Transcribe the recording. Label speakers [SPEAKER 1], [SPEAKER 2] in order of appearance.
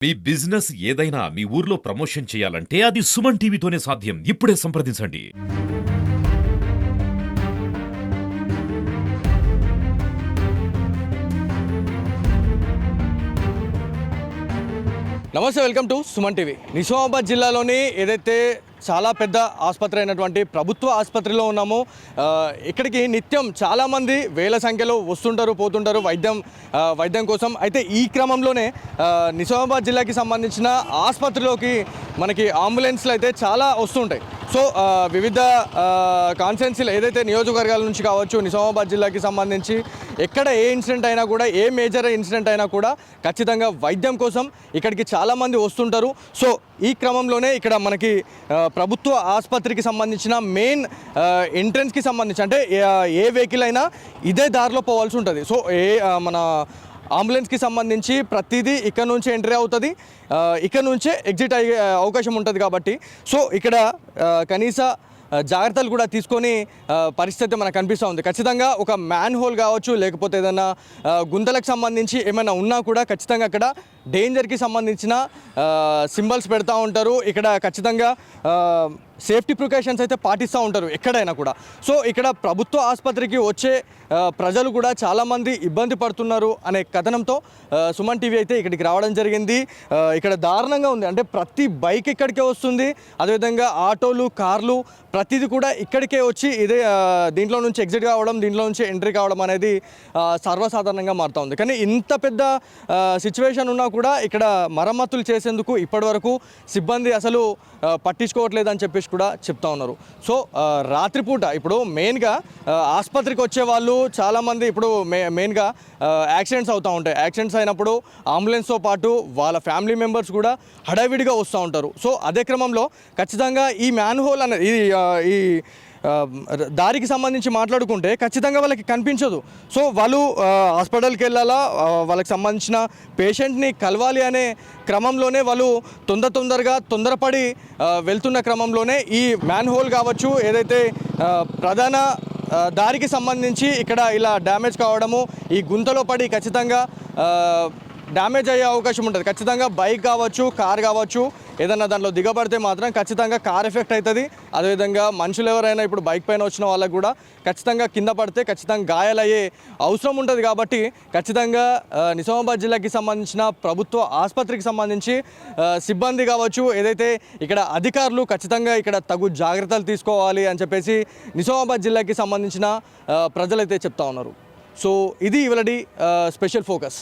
[SPEAKER 1] మీ business ఏదైనా మీ ఊర్లో promotion చేయాలంటే అది సుమన్ టీవీతోనే సాధ్యం. ఇప్పుడే సంప్రదించండి.
[SPEAKER 2] నమస్తే, welcome to Suman TV. Nizamabad జిల్లాలోని ఏదైతే చాలా పెద్ద ఆసుపత్రి అయినటువంటి ప్రభుత్వ ఆసుపత్రిలో ఉన్నాము. ఇక్కడికి నిత్యం చాలామంది వేల సంఖ్యలో వస్తుంటారు, పోతుంటారు వైద్యం కోసం. అయితే ఈ క్రమంలోనే నిజామాబాద్ జిల్లాకి సంబంధించిన ఆసుపత్రిలోకి మనకి అంబులెన్స్లు అయితే చాలా వస్తుంటాయి. సో వివిధ కాన్స్టిట్యున్సీలు ఏదైతే నియోజకవర్గాల నుంచి కావచ్చు, నిజామాబాద్ జిల్లాకి సంబంధించి ఎక్కడ ఏ ఇన్సిడెంట్ అయినా కూడా, ఏ మేజర్ ఇన్సిడెంట్ అయినా కూడా ఖచ్చితంగా వైద్యం కోసం ఇక్కడికి చాలామంది వస్తుంటారు. సో ఈ క్రమంలోనే ఇక్కడ మనకి ప్రభుత్వ ఆసుపత్రికి సంబంధించిన మెయిన్ ఎంట్రన్స్కి సంబంధించి అంటే ఏ వెహికల్ అయినా ఇదే దారిలో పోవాల్సి ఉంటుంది. సో మన అంబులెన్స్కి సంబంధించి ప్రతిదీ ఇక్కడ నుంచే ఎంట్రీ అవుతుంది, ఇక్కడ నుంచే ఎగ్జిట్ అయ్యే అవకాశం ఉంటుంది. కాబట్టి సో ఇక్కడ కనీస జాగ్రత్తలు కూడా తీసుకొని పరిస్థితి మనకు కనిపిస్తూ ఉంది. ఖచ్చితంగా ఒక మ్యాన్ హోల్ కావచ్చు, లేకపోతే ఏదైనా గుంతలకు సంబంధించి ఏమైనా ఉన్నా కూడా ఖచ్చితంగా అక్కడ డేంజర్కి సంబంధించిన సింబల్స్ పెడతా ఉంటారు. ఇక్కడ ఖచ్చితంగా సేఫ్టీ ప్రికాషన్స్ అయితే పాటిస్తూ ఉంటారు ఎక్కడైనా కూడా. సో ఇక్కడ ప్రభుత్వ ఆసుపత్రికి వచ్చే ప్రజలు కూడా చాలామంది ఇబ్బంది పడుతున్నారు అనే కథనంతో సుమన్ టీవీ అయితే ఇక్కడికి రావడం జరిగింది. ఇక్కడ దారుణంగా ఉంది, అంటే ప్రతి బైక్ ఇక్కడికే వస్తుంది, అదేవిధంగా ఆటోలు, కార్లు ప్రతిదీ కూడా ఇక్కడికే వచ్చి ఇదే దీంట్లో నుంచి ఎగ్జిట్ కావడం, దీంట్లో నుంచి ఎంట్రీ కావడం అనేది సర్వసాధారణంగా మారుతూ ఉంది. కానీ ఇంత పెద్ద సిచ్యువేషన్ ఉన్నా కూడా ఇక్కడ మరమ్మతులు చేసేందుకు ఇప్పటివరకు సిబ్బంది అసలు పట్టించుకోవట్లేదని చెప్పేసి కూడా చెప్తా ఉన్నారు. సో రాత్రిపూట ఇప్పుడు మెయిన్గా ఆసుపత్రికి వచ్చే వాళ్ళు చాలామంది ఇప్పుడు మెయిన్గా యాక్సిడెంట్స్ అవుతూ ఉంటాయి. యాక్సిడెంట్స్ అయినప్పుడు అంబులెన్స్తో పాటు వాళ్ళ ఫ్యామిలీ మెంబర్స్ కూడా హడావిడిగా వస్తూ ఉంటారు. సో అదే క్రమంలో ఖచ్చితంగా ఈ మ్యాన్ హోల్ అనేది ఈ దారికి సంబంధించి మాట్లాడుకుంటే ఖచ్చితంగా వాళ్ళకి కనిపించదు. సో వాళ్ళు హాస్పిటల్కి వెళ్ళాలా, వాళ్ళకి సంబంధించిన పేషెంట్ని కలవాలి అనే క్రమంలోనే వాళ్ళు తొందరపడి వెళ్తున్న క్రమంలోనే ఈ మ్యాన్ హోల్ కావచ్చు, ఏదైతే ప్రధాన దారికి సంబంధించి ఇక్కడ ఇలా డ్యామేజ్ కావడము, ఈ గుంతలో పడి ఖచ్చితంగా డ్యామేజ్ అయ్యే అవకాశం ఉంటుంది. ఖచ్చితంగా బైక్ కావచ్చు, కార్ కావచ్చు, ఏదన్నా దాంట్లో దిగబడితే మాత్రం ఖచ్చితంగా కార్ ఎఫెక్ట్ అవుతుంది. అదేవిధంగా మనుషులు ఎవరైనా ఇప్పుడు బైక్ పైన వచ్చిన వాళ్ళకు కూడా ఖచ్చితంగా కింద పడితే ఖచ్చితంగా గాయాలయ్యే అవసరం ఉంటుంది. కాబట్టి ఖచ్చితంగా నిజామాబాద్ జిల్లాకి సంబంధించిన ప్రభుత్వ ఆసుపత్రికి సంబంధించి సిబ్బంది కావచ్చు, ఏదైతే ఇక్కడ అధికారులు ఖచ్చితంగా ఇక్కడ తగు జాగ్రత్తలు తీసుకోవాలి అని చెప్పేసి నిజామాబాద్ జిల్లాకి సంబంధించిన ప్రజలైతే చెప్తా ఉన్నారు. సో ఇది ఇవాళ స్పెషల్ ఫోకస్.